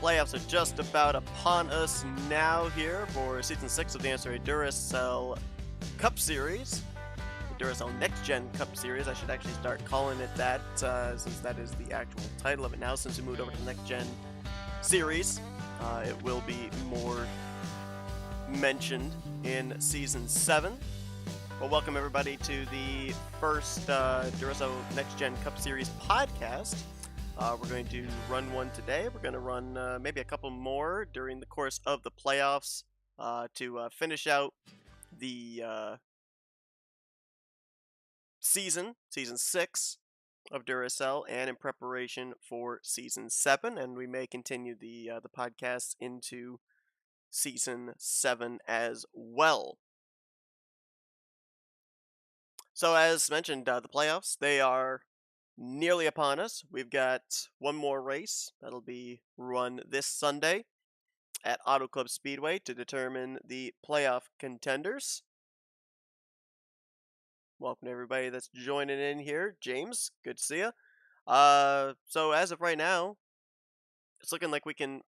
playoffs are just about upon us now here for Season 6 of the NNSCRA Duracell Cup Series. The Duracell Next Gen Cup Series. I should actually start calling it that since that is the actual title of it now. Since we moved over to the Next Gen Series, it will be more mentioned in Season 7. Well, welcome everybody to the first Duracell Next Gen Cup Series podcast. We're going to run one today. We're going to run maybe a couple more during the course of the playoffs to finish out the season 6 of Duracell, and in preparation for Season 7. And we may continue the podcast into Season 7 as well. So as mentioned, the playoffs, they are nearly upon us. We've got one more race that'll be run this Sunday at Auto Club Speedway to determine the playoff contenders. Welcome to everybody that's joining in here. James, good to see you. So as of right now, it's looking like we can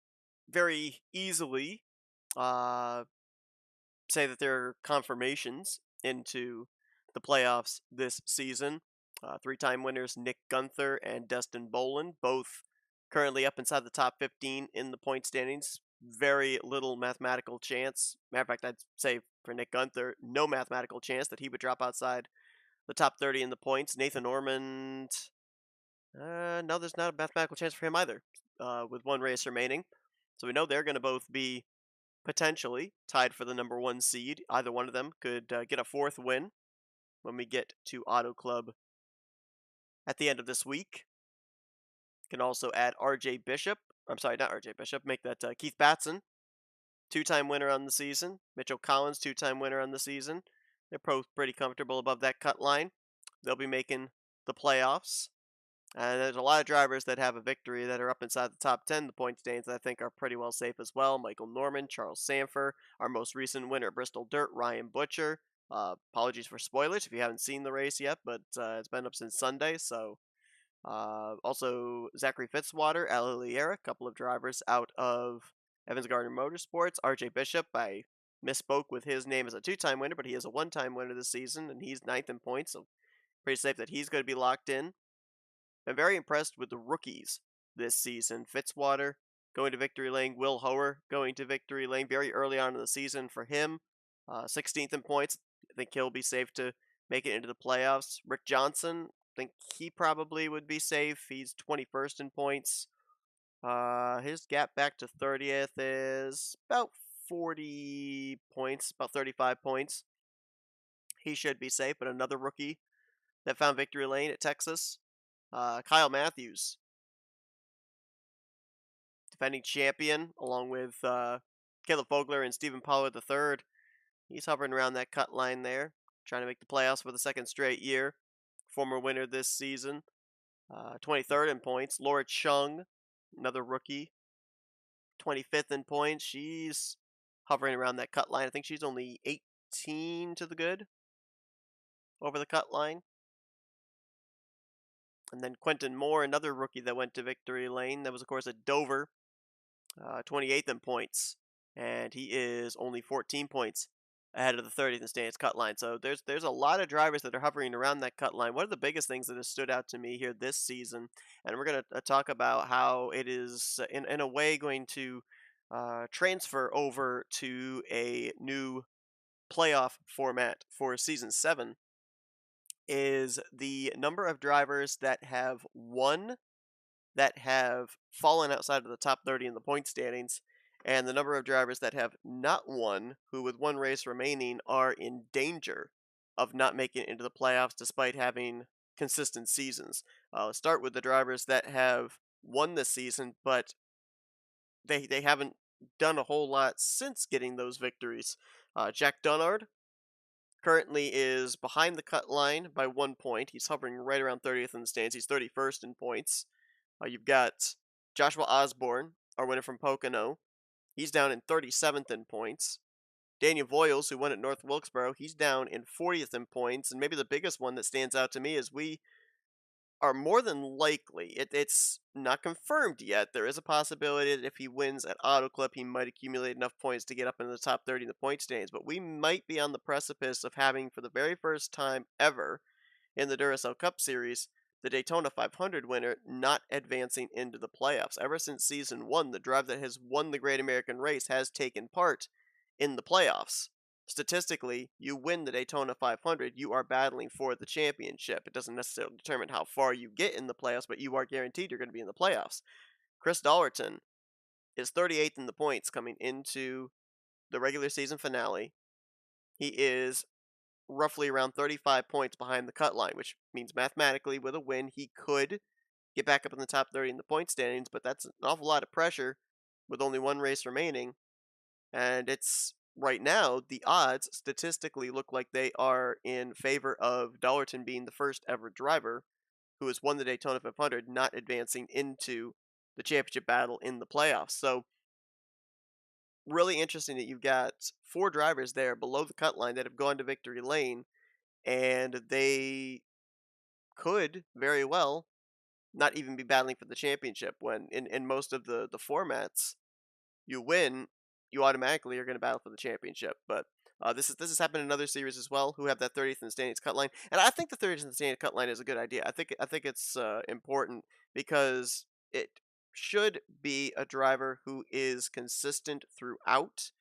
very easily say that there are confirmations into the playoffs this season. Three-time winners Nick Gunther and Dustin Bolin, both currently up inside the top 15 in the point standings. Very little mathematical chance. Matter of fact, I'd say for Nick Gunther, no mathematical chance that he would drop outside the top 30 in the points. Nathan Ormond, no, there's not a mathematical chance for him either, with one race remaining. So we know they're going to both be potentially tied for the number 1 seed. Either one of them could get a 4th win when we get to Auto Club at the end of this week. Can also add RJ Bishop. I'm sorry, not RJ Bishop. Make that Keith Batson, 2-time winner on the season. Mitchell Collins, 2-time winner on the season. They're both pretty comfortable above that cut line. They'll be making the playoffs. And there's a lot of drivers that have a victory that are up inside the top 10. The point standings I think are pretty well safe as well. Michael Norman, Charles Sanford, our most recent winner, Bristol Dirt, Ryan Butcher. Apologies for spoilers if you haven't seen the race yet, but it's been up since Sunday. So also Zachary Fitzwater, Aliliera, a couple of drivers out of Evans Gardner Motorsports. RJ Bishop, I misspoke with his name as a 2-time winner, but he is a 1-time winner this season, and he's 9th in points, so pretty safe that he's going to be locked in. Been very impressed with the rookies this season. Fitzwater going to victory lane. Will Hoer going to victory lane very early on in the season for him. 16th in points. I think he'll be safe to make it into the playoffs. Rick Johnson, I think he probably would be safe. He's 21st in points. His gap back to 30th is about 40 points, about 35 points. He should be safe, but another rookie that found victory lane at Texas, Kyle Matthews, defending champion, along with Caleb Fogler and Stephen Pollard III. He's hovering around that cut line there, trying to make the playoffs for the 2nd straight year. Former winner this season. 23rd in points. Laura Chung, another rookie, 25th in points. She's hovering around that cut line. I think she's only 18 to the good over the cut line. And then Quentin Moore, another rookie that went to victory lane. That was, of course, at Dover, 28th in points. And he is only 14 points ahead of the 30th in standings cut line. So there's a lot of drivers that are hovering around that cut line. One of the biggest things that has stood out to me here this season, and we're going to talk about how it is, in a way, going to transfer over to a new playoff format for Season 7, is the number of drivers that have won that have fallen outside of the top 30 in the point standings, and the number of drivers that have not won, who with one race remaining are in danger of not making it into the playoffs despite having consistent seasons. Let's start with the drivers that have won this season, but they haven't done a whole lot since getting those victories. Jack Dunnard currently is behind the cut line by 1 point. He's hovering right around 30th in the stands. He's 31st in points. You've got Joshua Osborne, our winner from Pocono. He's down in 37th in points. Daniel Voiles, who won at North Wilkesboro, he's down in 40th in points. And maybe the biggest one that stands out to me is we are more than likely. It's not confirmed yet. There is a possibility that if he wins at Auto Clip, he might accumulate enough points to get up into the top 30 in the point standings. But we might be on the precipice of having, for the very first time ever in the Duracell Cup Series, the Daytona 500 winner not advancing into the playoffs. Ever since season one, the driver that has won the Great American Race has taken part in the playoffs. Statistically, you win the Daytona 500, you are battling for the championship. It doesn't necessarily determine how far you get in the playoffs, but you are guaranteed you're going to be in the playoffs. Chris Dollerton is 38th in the points coming into the regular season finale. He is roughly around 35 points behind the cut line, which means mathematically, with a win, he could get back up in the top 30 in the point standings, but that's an awful lot of pressure with only one race remaining. And it's right now, the odds statistically look like they are in favor of Dollerton being the first ever driver who has won the Daytona 500, not advancing into the championship battle in the playoffs. So, really interesting that you've got four drivers there below the cut line that have gone to victory lane, and they could very well not even be battling for the championship when in most of the formats you win, you automatically are going to battle for the championship. But this has happened in other series as well, who have that 30th in the standings cut line, and I think the 30th in the standings cut line is a good idea. I think it's important because it should be a driver who is consistent throughout.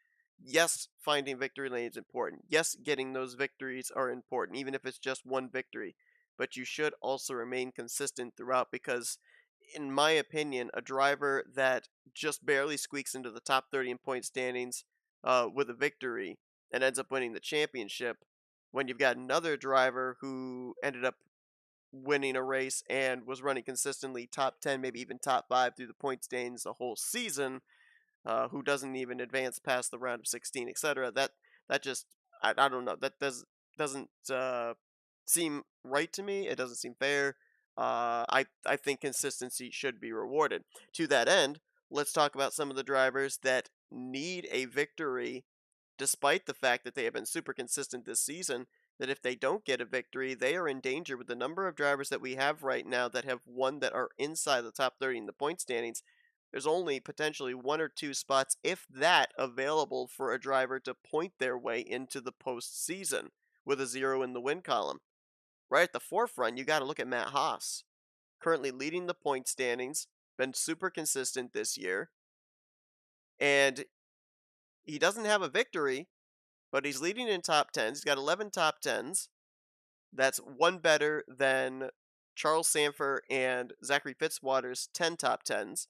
Yes, finding victory lane is important. Yes, getting those victories are important, even if it's just one victory. But you should also remain consistent throughout because, in my opinion, a driver that just barely squeaks into the top 30 in point standings with a victory and ends up winning the championship when you've got another driver who ended up winning a race and was running consistently top 10, maybe even top 5 through the point standings the whole season, who doesn't even advance past the round of 16, etc. That just I don't know. That doesn't seem right to me. It doesn't seem fair. I think consistency should be rewarded. To that end, let's talk about some of the drivers that need a victory, despite the fact that they have been super consistent this season. That if they don't get a victory, they are in danger with the number of drivers that we have right now that have won that are inside the top 30 in the point standings. There's only potentially one or two spots, if that, available for a driver to point their way into the postseason with a zero in the win column. Right at the forefront, you got to look at Matt Haas, currently leading the point standings, been super consistent this year, and he doesn't have a victory, but he's leading in top 10s. He's got 11 top 10s. That's one better than Charles Sanford and Zachary Fitzwater's 10 top 10s.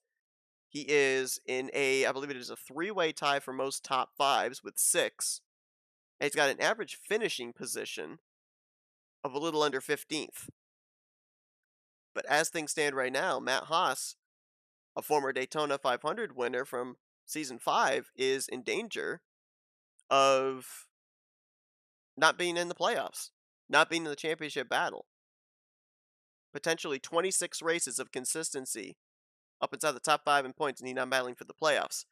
He is in I believe it is a three-way tie for most top fives with six. And he's got an average finishing position of a little under 15th. But as things stand right now, Matt Haas, a former Daytona 500 winner from season 5, is in danger of not being in the playoffs, not being in the championship battle. Potentially 26 races of consistency up inside the top 5 in points, and he's not battling for the playoffs.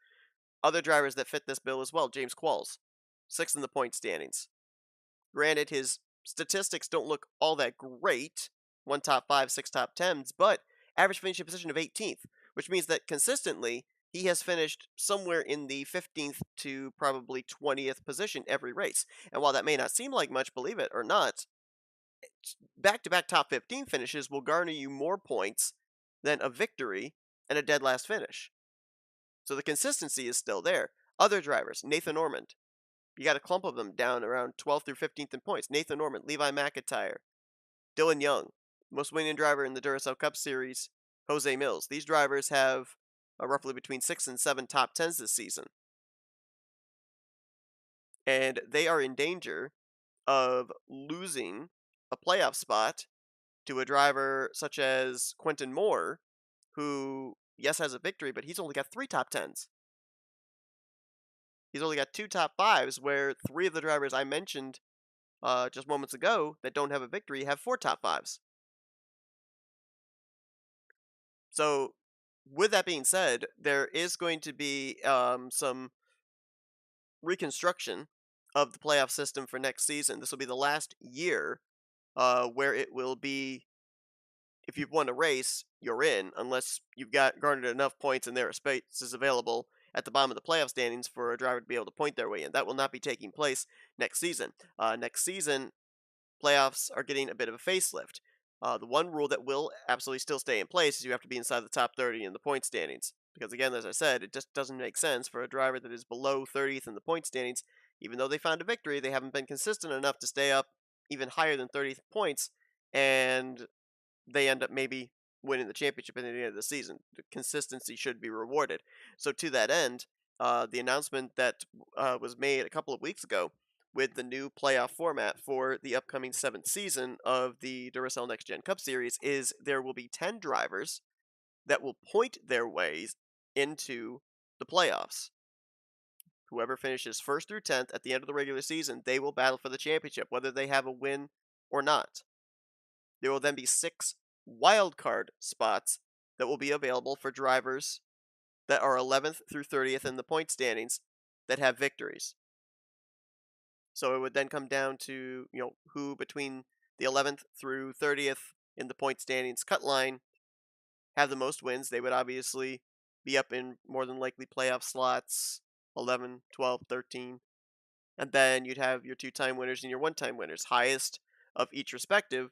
Other drivers that fit this bill as well, James Qualls, 6th in the point standings. Granted, his statistics don't look all that great, 1 top 5, 6 top 10s, but average finishing position of 18th, which means that consistently he has finished somewhere in the 15th to probably 20th position every race. And while that may not seem like much, believe it or not, back-to-back top 15 finishes will garner you more points than a victory and a dead last finish. So the consistency is still there. Other drivers, Nathan Ormond. You got a clump of them down around 12th through 15th in points. Nathan Ormond, Levi McIntyre, Dylan Young, most winning driver in the Duracell Cup Series, Jose Mills. These drivers have roughly between 6 and 7 top 10s this season. And they are in danger of losing a playoff spot to a driver such as Quentin Moore, who, yes, has a victory, but he's only got 3 top 10s. He's only got 2 top 5s, where 3 of the drivers I mentioned just moments ago that don't have a victory have 4 top 5s. So, with that being said, there is going to be some reconstruction of the playoff system for next season. This will be the last year where it will be if you've won a race, you're in, unless you've got garnered enough points and there are spaces available at the bottom of the playoff standings for a driver to be able to point their way in. That will not be taking place next season. Next season, playoffs are getting a bit of a facelift. The one rule that will absolutely still stay in place is you have to be inside the top 30 in the point standings. Because again, as I said, it just doesn't make sense for a driver that is below 30th in the point standings, even though they found a victory, they haven't been consistent enough to stay up even higher than 30th points, and they end up maybe winning the championship at the end of the season. The consistency should be rewarded. So to that end, the announcement that was made a couple of weeks ago with the new playoff format for the upcoming seventh season of the Duracell Next Gen Cup Series is there will be 10 drivers that will point their ways into the playoffs. Whoever finishes first through 10th at the end of the regular season, they will battle for the championship, whether they have a win or not. There will then be 6 wildcard spots that will be available for drivers that are 11th through 30th in the point standings that have victories. So it would then come down to, who between the 11th through 30th in the point standings cut line have the most wins. They would obviously be up in more than likely playoff slots 11, 12, 13. And then you'd have your two-time winners and your one-time winners. Highest of each respective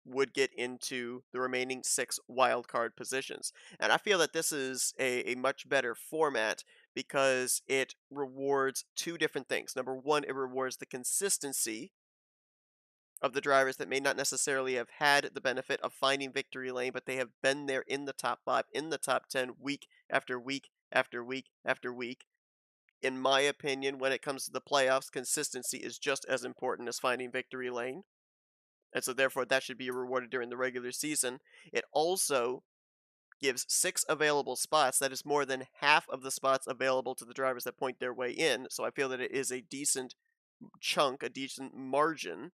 would get into the remaining 6 wildcard positions. And I feel that this is a much better format because it rewards two different things. Number one, it rewards the consistency of the drivers that may not necessarily have had the benefit of finding victory lane, but they have been there in the top 5, in the top 10, week after week after week after week. In my opinion, when it comes to the playoffs, consistency is just as important as finding victory lane. And so therefore that should be rewarded during the regular season. It also gives 6 available spots. That is more than half of the spots available to the drivers that point their way in. So I feel that it is a decent chunk, a decent margin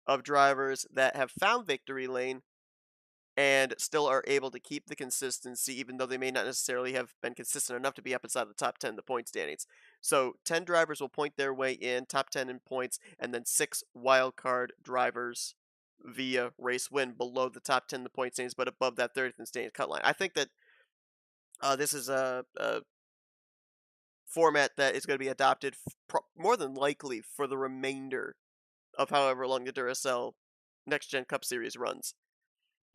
of drivers that have found victory lane and still are able to keep the consistency, even though they may not necessarily have been consistent enough to be up inside the top 10 in the point standings. So 10 drivers will point their way in, top 10 in points, and then 6 wildcard drivers via race win below the top 10 in the point standings, but above that 30th in standings cut line. I think that this is a format that is going to be adopted more than likely for the remainder of however long the Duracell Next Gen Cup Series runs.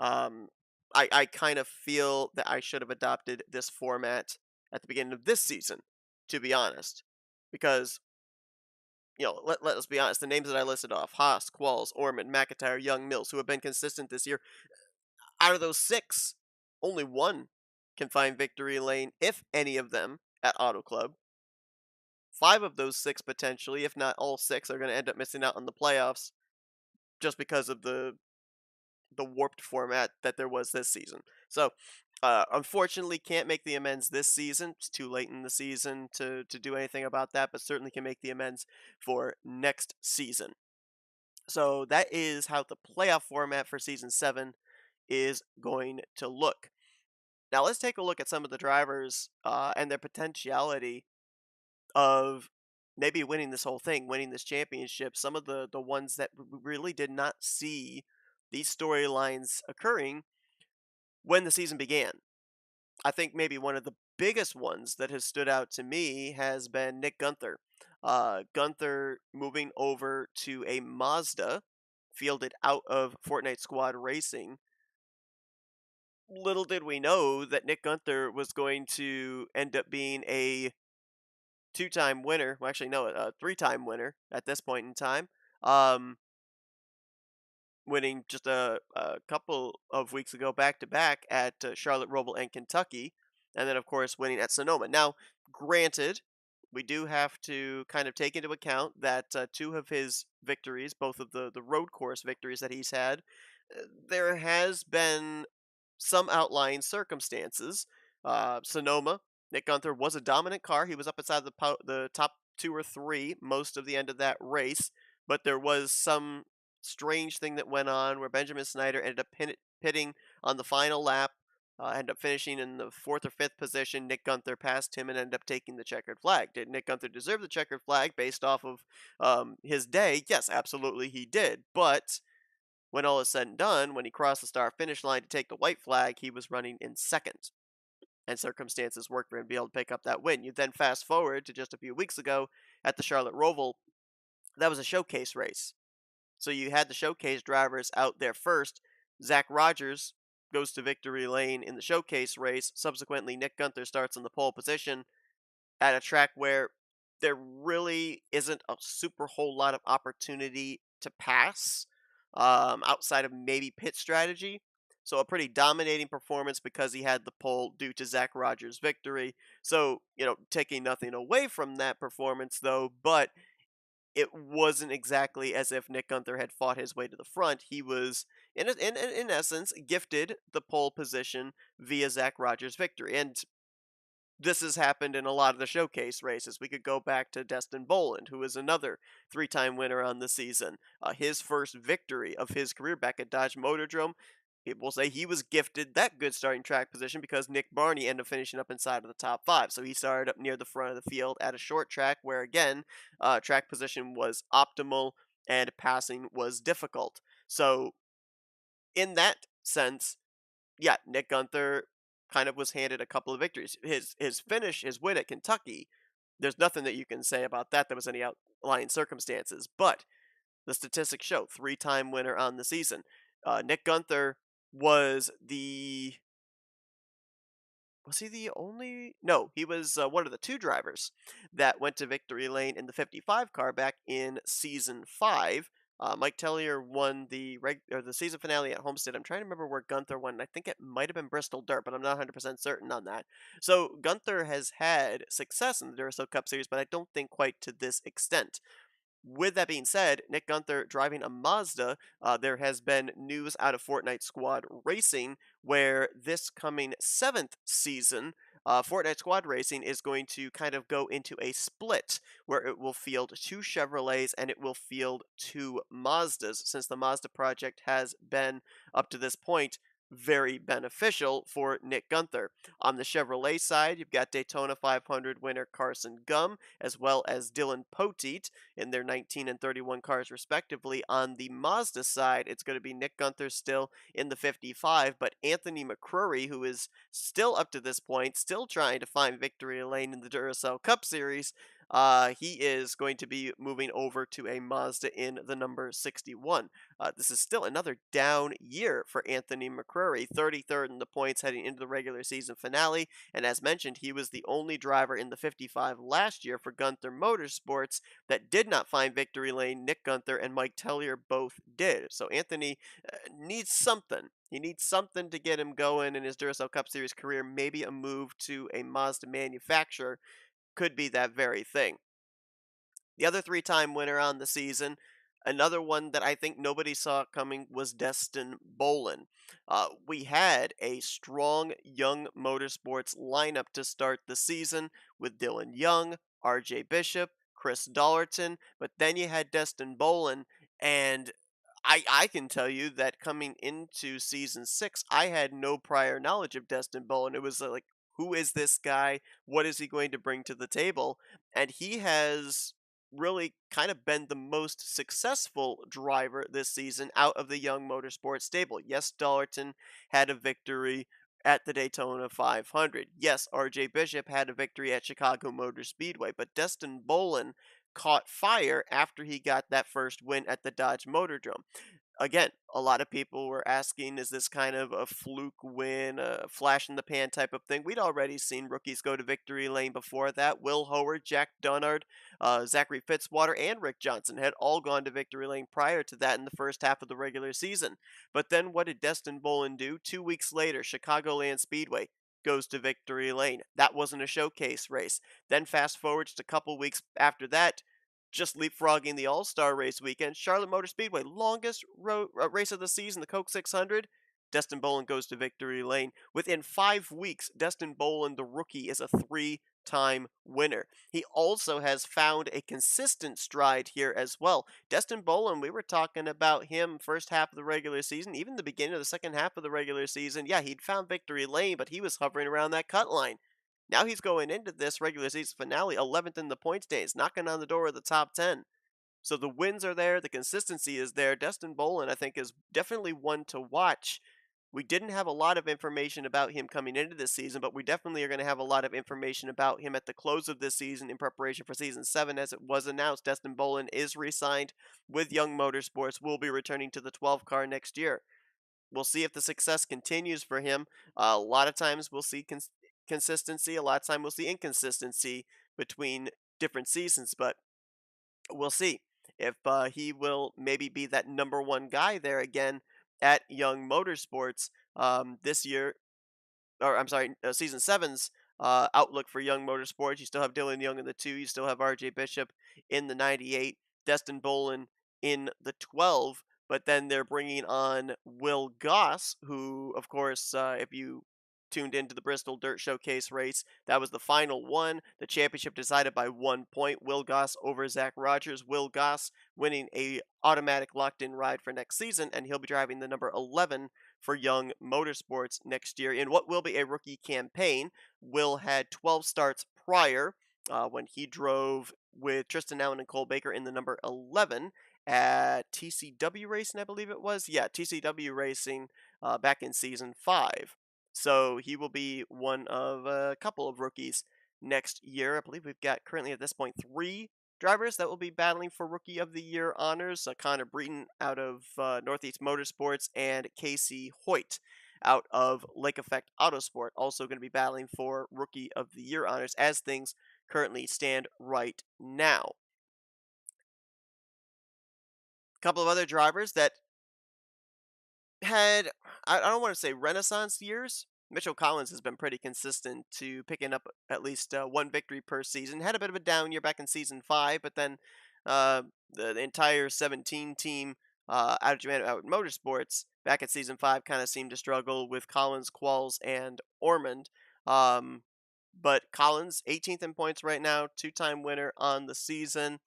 Um, I kind of feel that I should have adopted this format at the beginning of this season, to be honest. Because, let us be honest, the names that I listed off, Haas, Qualls, Orman, McIntyre, Young, Mills, who have been consistent this year, out of those 6, only one can find victory lane, if any of them, at Auto Club. 5 of those 6 potentially, if not all 6, are going to end up missing out on the playoffs just because of the warped format that there was this season. So, unfortunately, can't make the amends this season. It's too late in the season to do anything about that, but certainly can make the amends for next season. So that is how the playoff format for season 7 is going to look. Now let's take a look at some of the drivers and their potentiality of maybe winning this whole thing, winning this championship. Some of the ones that really did not see these storylines occurring when the season began. I think maybe one of the biggest ones that has stood out to me has been Nick Gunther. Gunther moving over to a Mazda, fielded out of Fortnite Squad Racing. Little did we know that Nick Gunther was going to end up being a 2-time winner. Well, actually, no, a 3-time winner at this point in time. Winning just a couple of weeks ago back to back at Charlotte Roval and Kentucky, and then of course winning at Sonoma. Now, granted, we do have to kind of take into account that 2 of his victories, both of the road course victories that he's had, there has been some outlying circumstances. Sonoma, Nick Gunther was a dominant car. He was up inside the top 2 or 3 most of the end of that race, but there was some strange thing that went on where Benjamin Snyder ended up pitting on the final lap, ended up finishing in the 4th or 5th position. Nick Gunther passed him and ended up taking the checkered flag. Did Nick Gunther deserve the checkered flag based off of his day? Yes, absolutely he did. But When all is said and done, when he crossed the start finish line to take the white flag, he was running in second, and circumstances worked for him to be able to pick up that win. You then fast forward to just a few weeks ago at the Charlotte Roval. That was a showcase race. So you had the showcase drivers out there first. Zach Rogers goes to victory lane in the showcase race. Subsequently, Nick Gunther starts in the pole position at a track where there really isn't a super whole lot of opportunity to pass outside of maybe pit strategy. So a pretty dominating performance because he had the pole due to Zach Rogers' victory. So, taking nothing away from that performance though, but it wasn't exactly as if Nick Gunther had fought his way to the front. He was, in essence, gifted the pole position via Zach Rogers' victory. And this has happened in a lot of the showcase races. We could go back to Destin Boland, who is another three-time winner on the season. His first victory of his career back at Dodge Motordrome. People say he was gifted that good starting track position because Nick Barney ended up finishing up inside of the top five. So he started up near the front of the field at a short track where, again, track position was optimal and passing was difficult. So, in that sense, yeah, Nick Gunther kind of was handed a couple of victories. His finish, his win at Kentucky, there's nothing that you can say about that. There was any outlying circumstances, but the statistics show three-time winner on the season. Nick Gunther was the was he the only? No, he was one of the two drivers that went to victory lane in the 55 car back in season five. Mike Tellier won the season finale at Homestead. I'm trying to remember where Gunther won. I think it might have been Bristol Dirt, but I'm not 100% certain on that. So Gunther has had success in the Duracell Cup Series, but I don't think quite to this extent. With that being said, Nick Gunther driving a Mazda, there has been news out of Fortnite Squad Racing where this coming seventh season, Fortnite Squad Racing is going to kind of go into a split where it will field two Chevrolets and it will field two Mazdas, since the Mazda project has been, up to this point, very beneficial for Nick Gunther. On the Chevrolet side, you've got Daytona 500 winner Carson Gum, as well as Dylan Poteet in their 19 and 31 cars respectively. On the Mazda side, it's going to be Nick Gunther still in the 55, but Anthony McCrory, who is still up to this point, still trying to find victory lane in the Duracell Cup Series, he is going to be moving over to a Mazda in the number 61. This is still another down year for Anthony McCrory, 33rd in the points heading into the regular season finale, and as mentioned, he was the only driver in the 55 last year for Gunther Motorsports that did not find victory lane. Nick Gunther and Mike Tellier both did. So Anthony needs something. He needs something to get him going in his Duracell Cup Series career. Maybe a move to a Mazda manufacturer could be that very thing. The other three-time winner on the season, another one that I think nobody saw coming, was Destin Bolin. We had a strong Young Motorsports lineup to start the season with Dylan Young, R.J. Bishop, Chris Dollerton, but then you had Destin Bolin, and I can tell you that coming into season six, I had no prior knowledge of Destin Bolin. It was like, who is this guy? What is he going to bring to the table? And he has really kind of been the most successful driver this season out of the Young Motorsports stable. Yes, Dollerton had a victory at the Daytona 500. Yes, RJ Bishop had a victory at Chicago Motor Speedway, but Destin Bolin caught fire after he got that first win at the Dodge Motordrome. Again, a lot of people were asking, is this kind of a fluke win, a flash in the pan type of thing? We'd already seen rookies go to victory lane before that. Will Howard, Jack Dunnard, Zachary Fitzwater, and Rick Johnson had all gone to victory lane prior to that in the first half of the regular season. But then what did Destin Bolin do? 2 weeks later, Chicagoland Speedway goes to victory lane. That wasn't a showcase race. Then fast forward just a couple weeks after that, just leapfrogging the All-Star race weekend, Charlotte Motor Speedway, longest race of the season, the Coke 600. Destin Bolin goes to victory lane. Within 5 weeks, Destin Bolin, the rookie, is a three-time winner. He also has found a consistent stride here as well. Destin Bolin, we were talking about him first half of the regular season, even the beginning of the second half of the regular season. Yeah, he'd found victory lane, but he was hovering around that cut line. Now he's going into this regular season finale 11th in the point standings, knocking on the door of the top 10. So the wins are there, the consistency is there. Dustin Bolin, I think, is definitely one to watch. We didn't have a lot of information about him coming into this season, but we definitely are going to have a lot of information about him at the close of this season in preparation for season 7. As it was announced, Dustin Bolin is re signed with Young Motorsports, will be returning to the 12 car next year. We'll see if the success continues for him. A lot of times we'll see consistency, a lot of time we'll see inconsistency between different seasons, but we'll see if he will maybe be that number one guy there again at Young Motorsports this year, or I'm sorry, season seven's outlook for Young Motorsports. You still have Dylan Young in the 2. You still have R.J. Bishop in the 98. Destin Bolin in the 12. But then they're bringing on Will Goss, who, of course, if you tuned into the Bristol Dirt Showcase race, that was the final one. The championship decided by 1 point. Will Goss over Zach Rogers. Will Goss winning a automatic locked-in ride for next season, and he'll be driving the number 11 for Young Motorsports next year in what will be a rookie campaign. Will had 12 starts prior when he drove with Tristan Allen and Cole Baker in the number 11 at TCW Racing, I believe it was. Yeah, TCW Racing back in season 5. So he will be one of a couple of rookies next year. I believe we've got currently at this point 3 drivers that will be battling for Rookie of the Year honors. Connor Breton out of Northeast Motorsports and Casey Hoyt out of Lake Effect Autosport also going to be battling for Rookie of the Year honors as things currently stand right now. A couple of other drivers that had, I don't want to say renaissance years. Mitchell Collins has been pretty consistent to picking up at least one victory per season. Had a bit of a down year back in season 5, but then uh, the entire 17 team out of Japan out Motorsports back at season 5 kind of seemed to struggle with Collins, Qualls, and Ormond. Um, but Collins, 18th in points right now, 2-time winner on the season,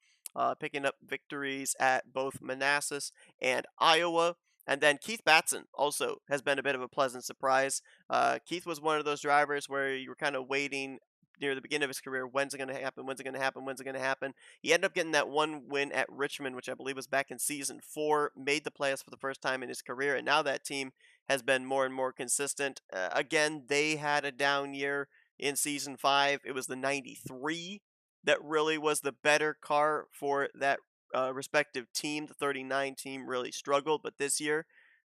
picking up victories at both Manassas and Iowa. And then Keith Batson also has been a bit of a pleasant surprise. Keith was one of those drivers where you were kind of waiting near the beginning of his career. When's it going to happen? When's it going to happen? When's it going to happen? He ended up getting that one win at Richmond, which I believe was back in season 4, made the playoffs for the first time in his career. And now that team has been more and more consistent. Again, they had a down year in season 5. It was the 93 that really was the better car for that respective team. The 39 team really struggled, but this year,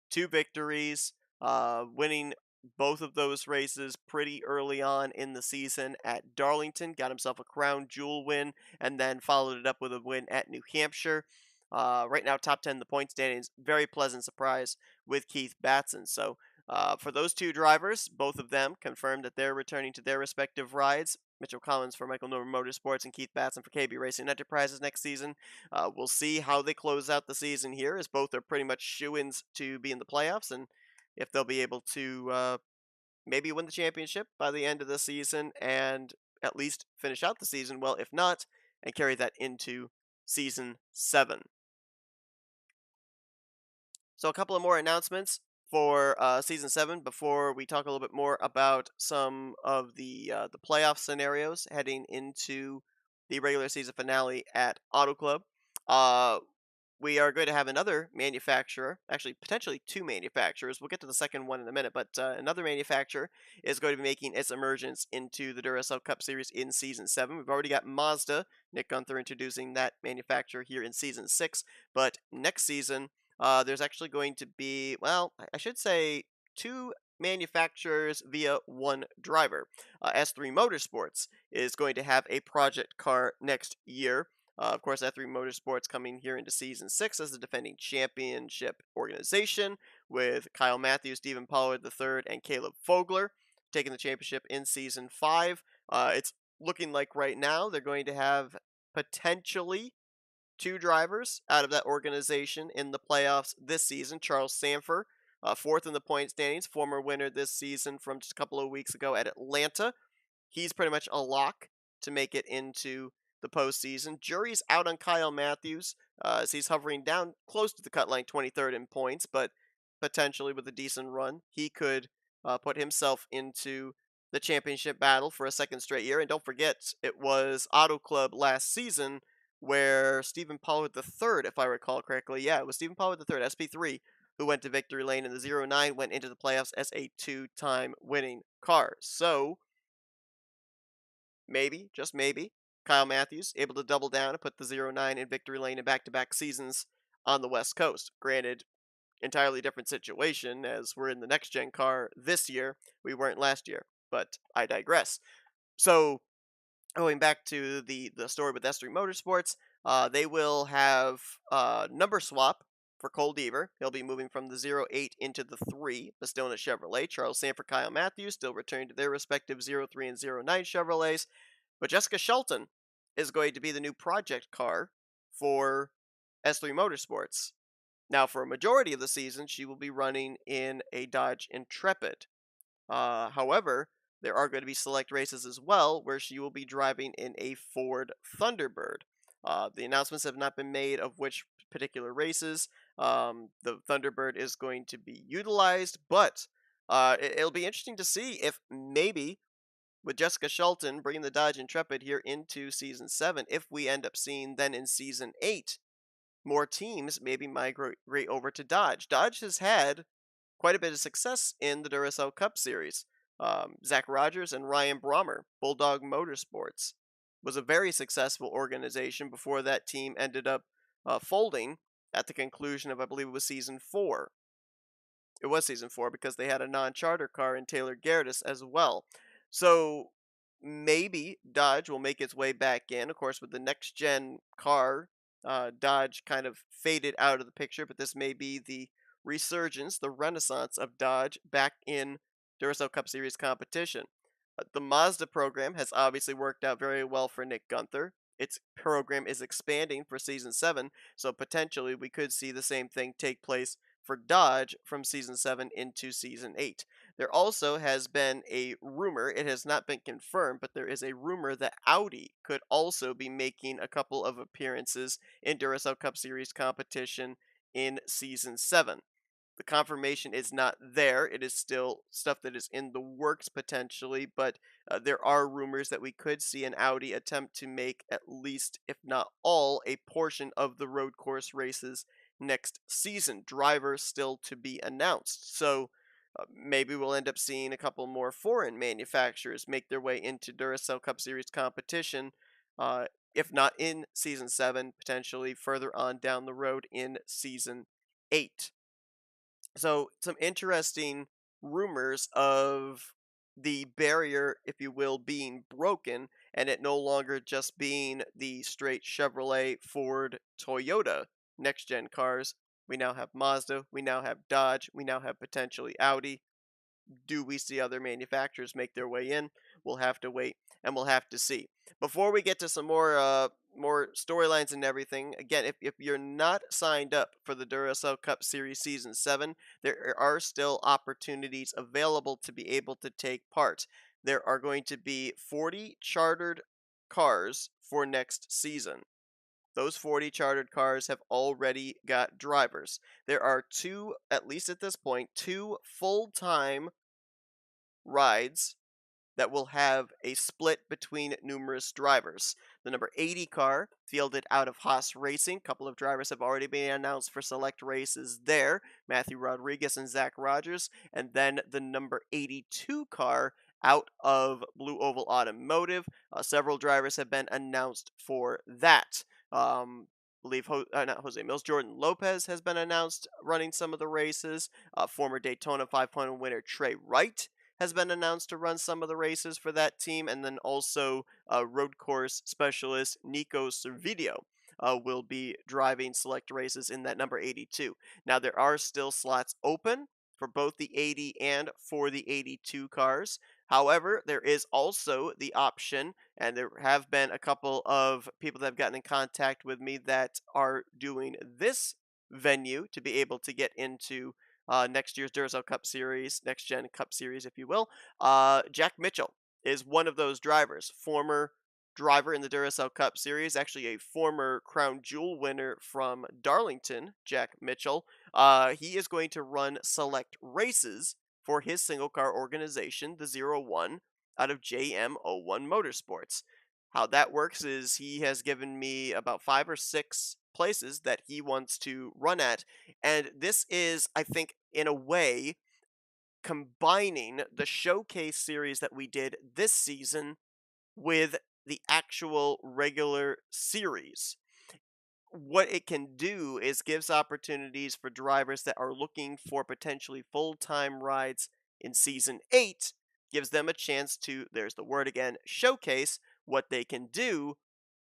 2 victories, winning both of those races pretty early on in the season at Darlington, got himself a crown jewel win, and then followed it up with a win at New Hampshire. Right now, top 10 in the point standings. Very pleasant surprise with Keith Batson. So, for those 2 drivers, both of them confirmed that they're returning to their respective rides. Mitchell Collins for Michael Norman Motorsports and Keith Batson for KB Racing Enterprises next season. We'll see how they close out the season here, as both are pretty much shoo-ins to be in the playoffs, and if they'll be able to maybe win the championship by the end of the season and at least finish out the season well, if not, and carry that into season 7. So a couple of more announcements for season 7 before we talk a little bit more about some of the playoff scenarios heading into the regular season finale at Auto Club. Uh, we are going to have another manufacturer, actually potentially 2 manufacturers. We'll get to the second one in a minute, but another manufacturer is going to be making its emergence into the Duracell Cup Series in Season 7. We've already got Mazda, Nick Gunther introducing that manufacturer here in Season 6, but next season there's actually going to be, well, I should say 2 manufacturers via 1 driver. S3 Motorsports is going to have a project car next year. Of course, S3 Motorsports coming here into Season 6 as the defending championship organization, with Kyle Matthews, Stephen Pollard III, and Caleb Fogler taking the championship in Season 5. It's looking like right now they're going to have potentially 2 drivers out of that organization in the playoffs this season. Charles Sanford, 4th in the point standings, former winner this season from just a couple of weeks ago at Atlanta. He's pretty much a lock to make it into the postseason. Jury's out on Kyle Matthews as he's hovering down close to the cut line, 23rd in points, but potentially with a decent run, he could put himself into the championship battle for a second straight year. And don't forget, it was Auto Club last season where Stephen Pollard III, if I recall correctly, yeah, it was Stephen Pollard III, SP3, who went to victory lane, and the 09 went into the playoffs as a two-time winning car. So maybe, just maybe, Kyle Matthews able to double down and put the 09 in victory lane in back-to-back seasons on the West Coast. Granted, entirely different situation as we're in the next gen car this year. We weren't last year, but I digress. So going back to the story with S3 Motorsports, they will have number swap for Cole Deaver. He'll be moving from the 08 into the 3, but still in a Chevrolet. Charles Sanford, Kyle Matthews still returning to their respective 03 and 09 Chevrolets. But Jessica Shelton is going to be the new project car for S3 Motorsports. Now, for a majority of the season, she will be running in a Dodge Intrepid. However, there are going to be select races as well where she will be driving in a Ford Thunderbird. The announcements have not been made of which particular races the Thunderbird is going to be utilized, but it'll be interesting to see if maybe with Jessica Shelton bringing the Dodge Intrepid here into Season 7, if we end up seeing then in Season 8 more teams maybe migrate over to Dodge. Dodge has had quite a bit of success in the Duracell Cup Series. Zach Rogers and Ryan Brommer, Bulldog Motorsports, was a very successful organization before that team ended up folding at the conclusion of, I believe it was season 4. It was season 4 because they had a non-charter car in Taylor Gerdes as well. So maybe Dodge will make its way back in. Of course, with the next gen car, Dodge kind of faded out of the picture, but this may be the resurgence, the renaissance of Dodge back in Duracell Cup Series competition. The Mazda program has obviously worked out very well for Nick Gunther. Its program is expanding for Season 7, so potentially we could see the same thing take place for Dodge from Season 7 into Season 8. There also has been a rumor, it has not been confirmed, but there is a rumor that Audi could also be making a couple of appearances in Duracell Cup Series competition in Season 7. The confirmation is not there. It is still stuff that is in the works potentially, but there are rumors that we could see an Audi attempt to make at least, if not all, a portion of the road course races next season. Drivers still to be announced. So maybe we'll end up seeing a couple more foreign manufacturers make their way into Duracell Cup Series competition. Uh, if not in Season 7, potentially further on down the road in Season 8. So some interesting rumors of the barrier, if you will, being broken and it no longer just being the straight Chevrolet, Ford, Toyota next gen cars. We now have Mazda, we now have Dodge, we now have potentially Audi. Do we see other manufacturers make their way in? We'll have to wait and we'll have to see. Before we get to some more storylines and everything, again, if you're not signed up for the Duracell Cup Series Season 7, there are still opportunities available to be able to take part. There are going to be 40 chartered cars for next season. Those 40 chartered cars have already got drivers. There are two, at least at this point, two full-time rides that will have a split between numerous drivers. The number 80 car, fielded out of Haas Racing. A couple of drivers have already been announced for select races there. Matthew Rodriguez and Zach Rogers. And then the number 82 car out of Blue Oval Automotive. Several drivers have been announced for that. Believe not Jose Mills, Jordan Lopez has been announced running some of the races. Former Daytona 500 winner Trey Wright has been announced to run some of the races for that team, and then also road course specialist Nico Servideo will be driving select races in that number 82. Now, there are still slots open for both the 80 and for the 82 cars. However, there is also the option, and there have been a couple of people that have gotten in contact with me that are doing this venue to be able to get into next year's Duracell Cup Series, next gen Cup Series, if you will. Jack Mitchell is one of those drivers, former driver in the Duracell Cup Series, actually a former Crown Jewel winner from Darlington, Jack Mitchell. He is going to run select races for his single car organization, the 01, out of JM01 Motorsports. How that works is he has given me about 5 or 6 places that he wants to run at, and this is, I think, in a way, combining the showcase series that we did this season with the actual regular series. What it can do is gives opportunities for drivers that are looking for potentially full-time rides in season 8, gives them a chance to, there's the word again, showcase what they can do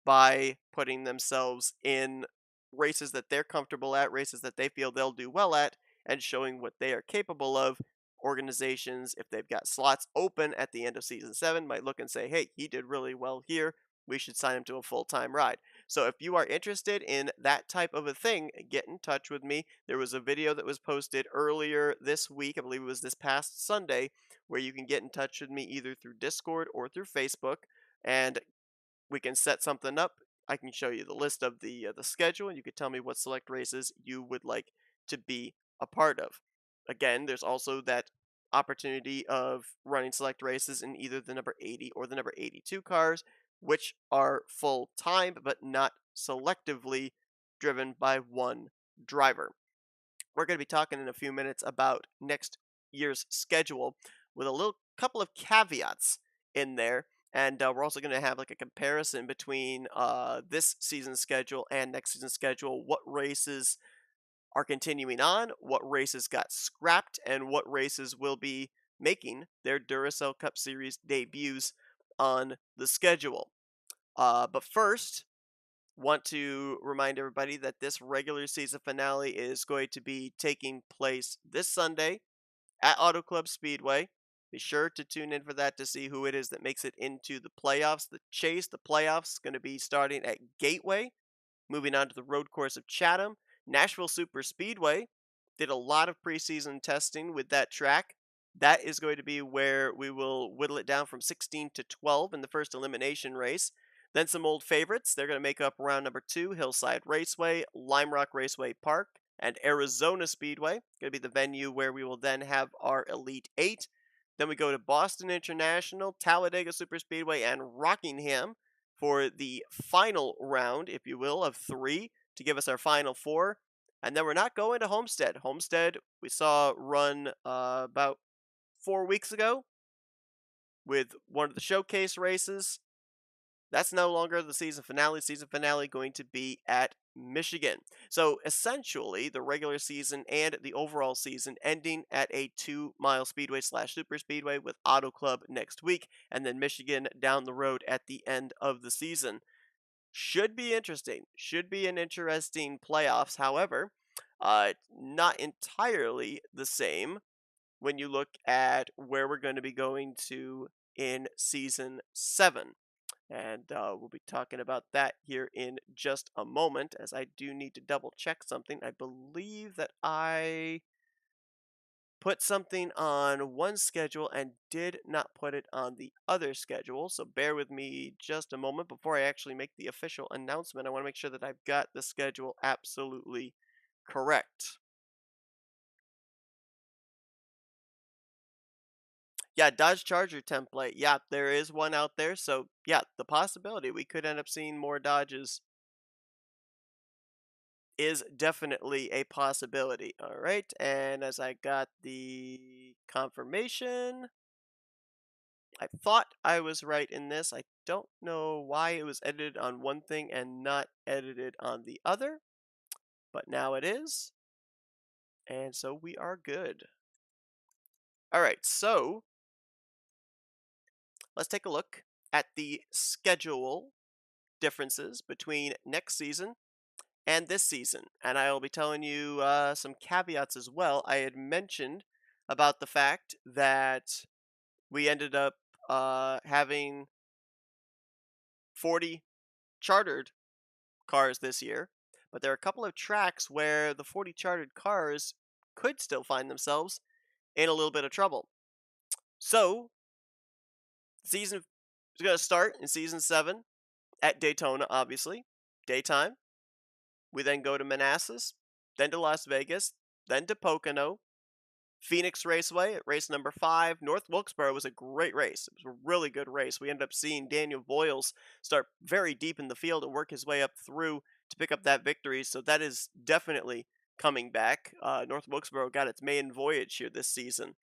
by putting themselves in races that they're comfortable at, races that they feel they'll do well at, and showing what they are capable of. Organizations, if they've got slots open at the end of season 7, might look and say, hey, he did really well here. We should sign him to a full time ride. So if you are interested in that type of a thing, get in touch with me. There was a video that was posted earlier this week, I believe it was this past Sunday, where you can get in touch with me either through Discord or through Facebook. And we can set something up. I can show you the list of the schedule, and you could tell me what select races you would like to be a part of. Again, there's also that opportunity of running select races in either the number 80 or the number 82 cars, which are full time but not selectively driven by one driver. We're going to be talking in a few minutes about next year's schedule with a little couple of caveats in there. And we're also going to have like a comparison between this season's schedule and next season's schedule. What races are continuing on, what races got scrapped, and what races will be making their Duracell Cup Series debuts on the schedule. But first, want to remind everybody that this regular season finale is going to be taking place this Sunday at Auto Club Speedway. Be sure to tune in for that to see who it is that makes it into the playoffs. The playoffs, going to be starting at Gateway, moving on to the road course of Chatham. Nashville Super Speedway did a lot of preseason testing with that track. That is going to be where we will whittle it down from 16 to 12 in the first elimination race. Then some old favorites. They're going to make up round number 2, Hillside Raceway, Lime Rock Raceway Park, and Arizona Speedway. Going to be the venue where we will then have our Elite 8. Then we go to Boston International, Talladega Superspeedway, and Rockingham for the final round, if you will, of 3 to give us our final 4. And then we're not going to Homestead. Homestead, we saw run about 4 weeks ago with one of the showcase races. That's no longer the season finale. Season finale going to be at Michigan. So essentially, the regular season and the overall season ending at a 2-mile speedway slash super speedway with Auto Club next week, and then Michigan down the road at the end of the season. Should be interesting. Should be an interesting playoffs. However, not entirely the same when you look at where we're going to be going to in season 7. And we'll be talking about that here in just a moment, as I do need to double check something. I believe that I put something on one schedule and did not put it on the other schedule, so bear with me just a moment before I actually make the official announcement. I want to make sure that I've got the schedule absolutely correct. Yeah, Dodge Charger template. Yeah, there is one out there. So, yeah, the possibility we could end up seeing more Dodges is definitely a possibility. All right. And as I got the confirmation, I thought I was right in this. I don't know why it was edited on one thing and not edited on the other, but now it is. And so we are good. All right. So let's take a look at the schedule differences between next season and this season. And I will be telling you some caveats as well. I had mentioned about the fact that we ended up having 40 chartered cars this year, but there are a couple of tracks where the 40 chartered cars could still find themselves in a little bit of trouble. So, the season is going to start in season 7 at Daytona, obviously, daytime. We then go to Manassas, then to Las Vegas, then to Pocono, Phoenix Raceway at race number 5. North Wilkesboro was a great race. It was a really good race. We ended up seeing Daniel Boyles start very deep in the field and work his way up through to pick up that victory. So that is definitely coming back. North Wilkesboro got its maiden voyage here this season.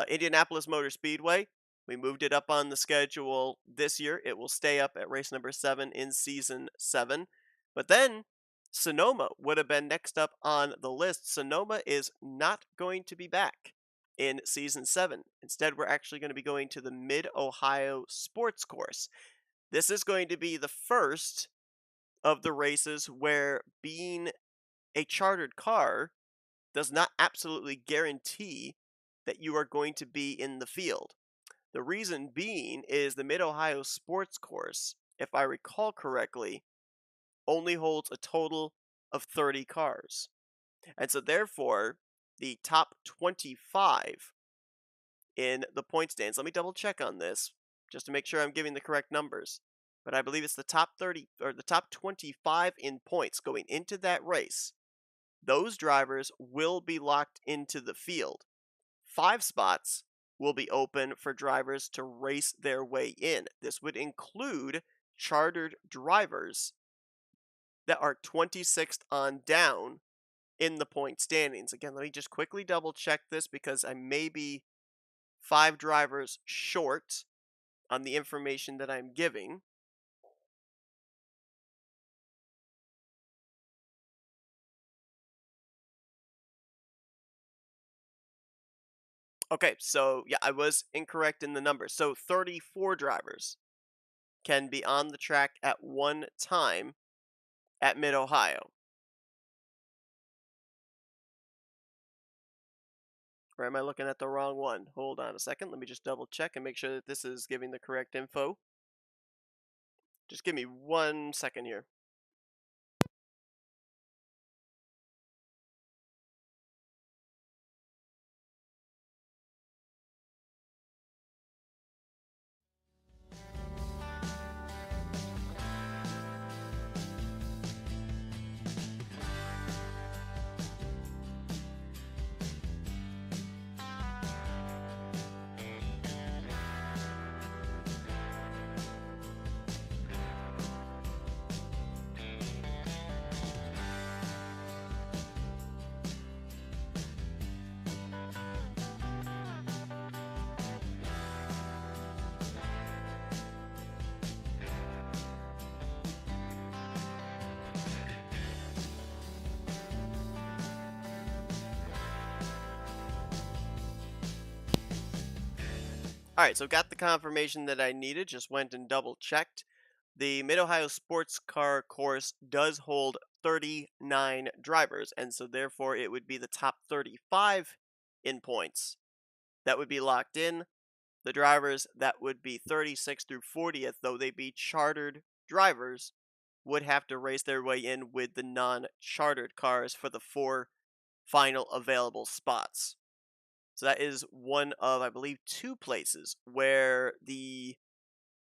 Indianapolis Motor Speedway, we moved it up on the schedule this year. It will stay up at race number 7 in season 7. But then Sonoma would have been next up on the list. Sonoma is not going to be back in season 7. Instead, we're actually going to be going to the Mid-Ohio Sports Course. This is going to be the first of the races where being a chartered car does not absolutely guarantee that you are going to be in the field. The reason being is the Mid-Ohio Sports Course, if I recall correctly, only holds a total of 30 cars. And so therefore, the top 25 in the point stands, let me double check on this just to make sure I'm giving the correct numbers. But I believe it's the top 30 or the top 25 in points going into that race. Those drivers will be locked into the field. 5 spots will be open for drivers to race their way in. This would include chartered drivers that are 26th on down in the point standings. Again, let me just quickly double check this because I may be 5 drivers short on the information that I'm giving. Okay, so yeah, I was incorrect in the numbers. So 34 drivers can be on the track at one time at Mid-Ohio. Or am I looking at the wrong one? Hold on a second. Let me just double check and make sure that this is giving the correct info. Just give me 1 second here. Alright, so got the confirmation that I needed, just went and double checked. The Mid-Ohio Sports Car Course does hold 39 drivers, and so therefore it would be the top 35 in points that would be locked in. The drivers that would be 36th through 40th, though they be chartered drivers, would have to race their way in with the non-chartered cars for the 4 final available spots. So that is one of, I believe, 2 places where the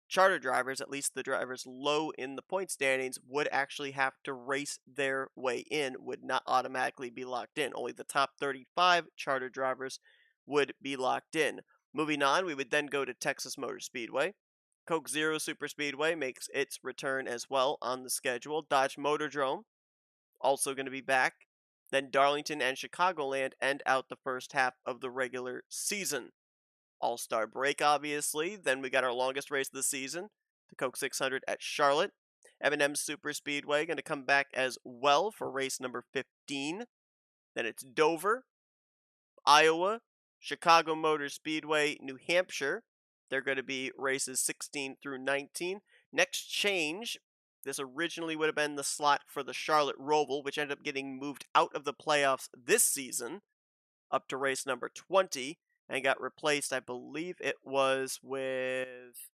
charter drivers, at least the drivers low in the point standings, would actually have to race their way in, would not automatically be locked in. Only the top 35 charter drivers would be locked in. Moving on, we would then go to Texas Motor Speedway. Coke Zero Super Speedway makes its return as well on the schedule. Dodge Motordrome, also going to be back. Then Darlington and Chicagoland end out the first half of the regular season. All-Star break, obviously. Then we got our longest race of the season, the Coke 600 at Charlotte. M&M Super Speedway going to come back as well for race number 15. Then it's Dover, Iowa, Chicago Motor Speedway, New Hampshire. They're going to be races 16 through 19. Next change, this originally would have been the slot for the Charlotte Roval, which ended up getting moved out of the playoffs this season up to race number 20 and got replaced, I believe it was with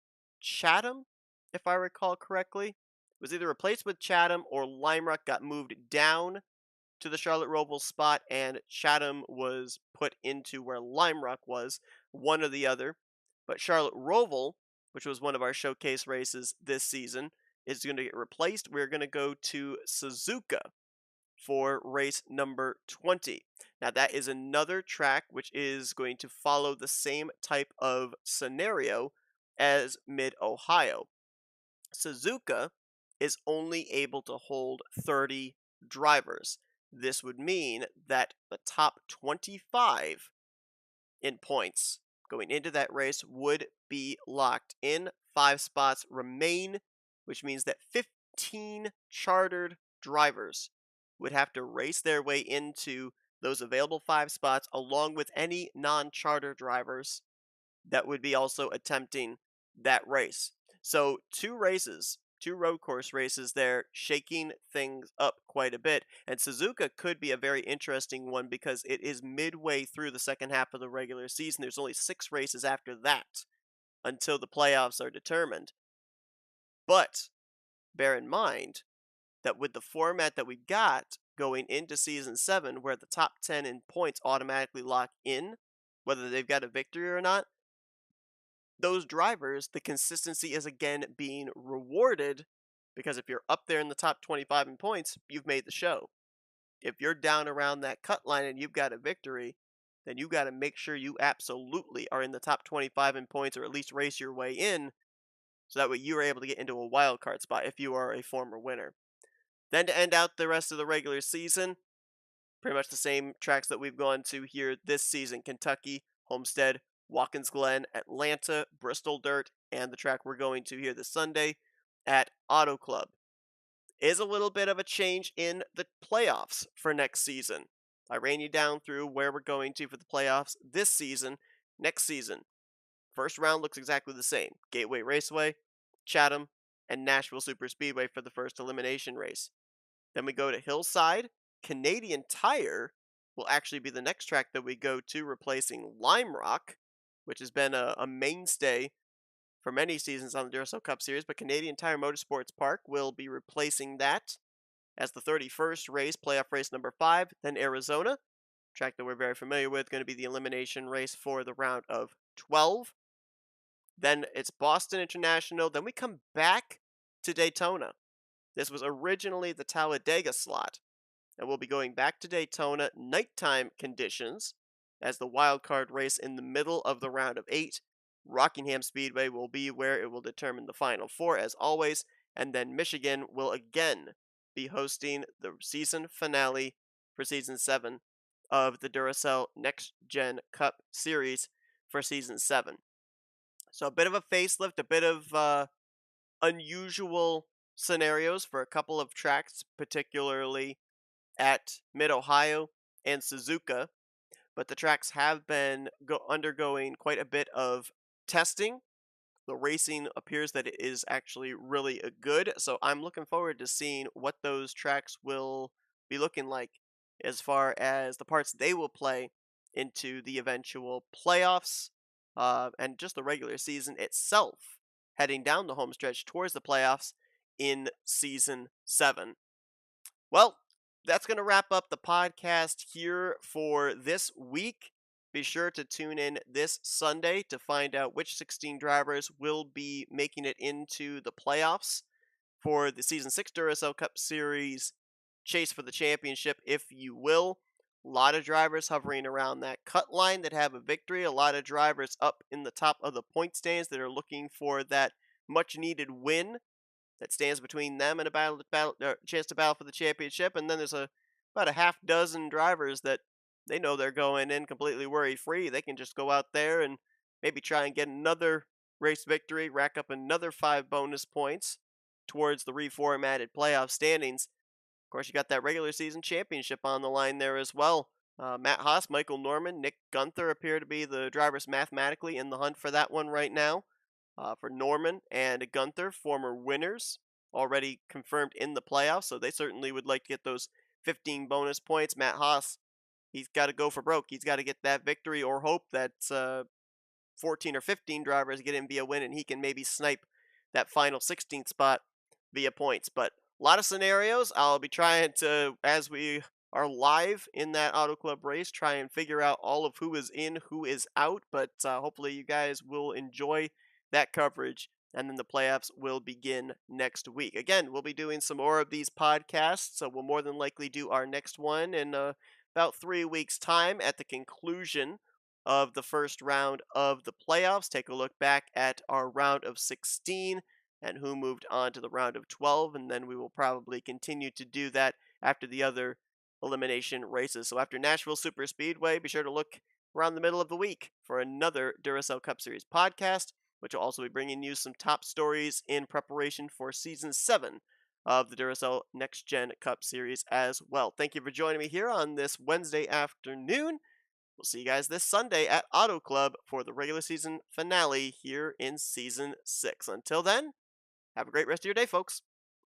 Chatham, if I recall correctly. It was either replaced with Chatham or Lime Rock got moved down to the Charlotte Roval spot and Chatham was put into where Lime Rock was, one or the other. But Charlotte Roval, which was one of our showcase races this season, is going to get replaced. We're going to go to Suzuka for race number 20. Now, that is another track which is going to follow the same type of scenario as Mid Ohio. Suzuka is only able to hold 30 drivers. This would mean that the top 25 in points going into that race would be locked in. 5 spots remain, which means that 15 chartered drivers would have to race their way into those available 5 spots, along with any non charter drivers that would be also attempting that race. So, two races, two road course races there, shaking things up quite a bit. And Suzuka could be a very interesting one because it is midway through the second half of the regular season. There's only 6 races after that until the playoffs are determined. But bear in mind that with the format that we got going into season 7, where the top 10 in points automatically lock in, whether they've got a victory or not, those drivers, the consistency is again being rewarded because if you're up there in the top 25 in points, you've made the show. If you're down around that cut line and you've got a victory, then you got to make sure you absolutely are in the top 25 in points or at least race your way in so that way you are able to get into a wild card spot if you are a former winner. Then to end out the rest of the regular season, pretty much the same tracks that we've gone to here this season: Kentucky, Homestead, Watkins Glen, Atlanta, Bristol Dirt, and the track we're going to here this Sunday at Auto Club. Is a little bit of a change in the playoffs for next season. I ran you down through where we're going to for the playoffs this season. Next season, first round looks exactly the same: Gateway Raceway, Chatham, and Nashville Superspeedway for the first elimination race. Then we go to Hillside. Canadian Tire will actually be the next track that we go to, replacing Lime Rock, which has been a mainstay for many seasons on the Duracell Cup Series, but Canadian Tire Motorsports Park will be replacing that as the 31st race, playoff race number 5. Then Arizona, track that we're very familiar with, going to be the elimination race for the round of 12. Then it's Boston International. Then we come back to Daytona. This was originally the Talladega slot, and we'll be going back to Daytona nighttime conditions as the wild card race in the middle of the round of 8. Rockingham Speedway will be where it will determine the final 4 as always, and then Michigan will again be hosting the season finale for season 7 of the Duracell Next Gen Cup Series for season 7. So a bit of a facelift, a bit of unusual scenarios for a couple of tracks, particularly at Mid-Ohio and Suzuka, but the tracks have been undergoing quite a bit of testing. The racing appears that it is actually really good, so I'm looking forward to seeing what those tracks will be looking like as far as the parts they will play into the eventual playoffs and just the regular season itself, heading down the home stretch towards the playoffs in season 7. Well, that's going to wrap up the podcast here for this week. Be sure to tune in this Sunday to find out which 16 drivers will be making it into the playoffs for the Season 6 Duracell Cup Series chase for the championship, if you will. A lot of drivers hovering around that cut line that have a victory. A lot of drivers up in the top of the point stands that are looking for that much-needed win that stands between them and a chance to battle for the championship. And then there's about a half dozen drivers that they know they're going in completely worry-free. They can just go out there and maybe try and get another race victory, rack up another 5 bonus points towards the reformatted playoff standings. Of course, you got that regular season championship on the line there as well. Matt Haas, Michael Norman, Nick Gunther appear to be the drivers mathematically in the hunt for that one right now. For Norman and Gunther, former winners, already confirmed in the playoffs, so they certainly would like to get those 15 bonus points. Matt Haas, he's got to go for broke. He's got to get that victory or hope that 14 or 15 drivers get in via win and he can maybe snipe that final 16th spot via points. But a lot of scenarios. I'll be trying to, as we are live in that Auto Club race, try and figure out all of who is in, who is out. But hopefully you guys will enjoy that coverage and then the playoffs will begin next week. Again, we'll be doing some more of these podcasts, so we'll more than likely do our next one in about 3 weeks' time at the conclusion of the first round of the playoffs. Take a look back at our round of 16 and who moved on to the round of 12, and then we will probably continue to do that after the other elimination races. So after Nashville Super Speedway, be sure to look around the middle of the week for another Duracell Cup Series podcast, which will also be bringing you some top stories in preparation for Season 7 of the Duracell Next Gen Cup Series as well. Thank you for joining me here on this Wednesday afternoon. We'll see you guys this Sunday at Auto Club for the regular season finale here in Season 6. Until then, have a great rest of your day, folks.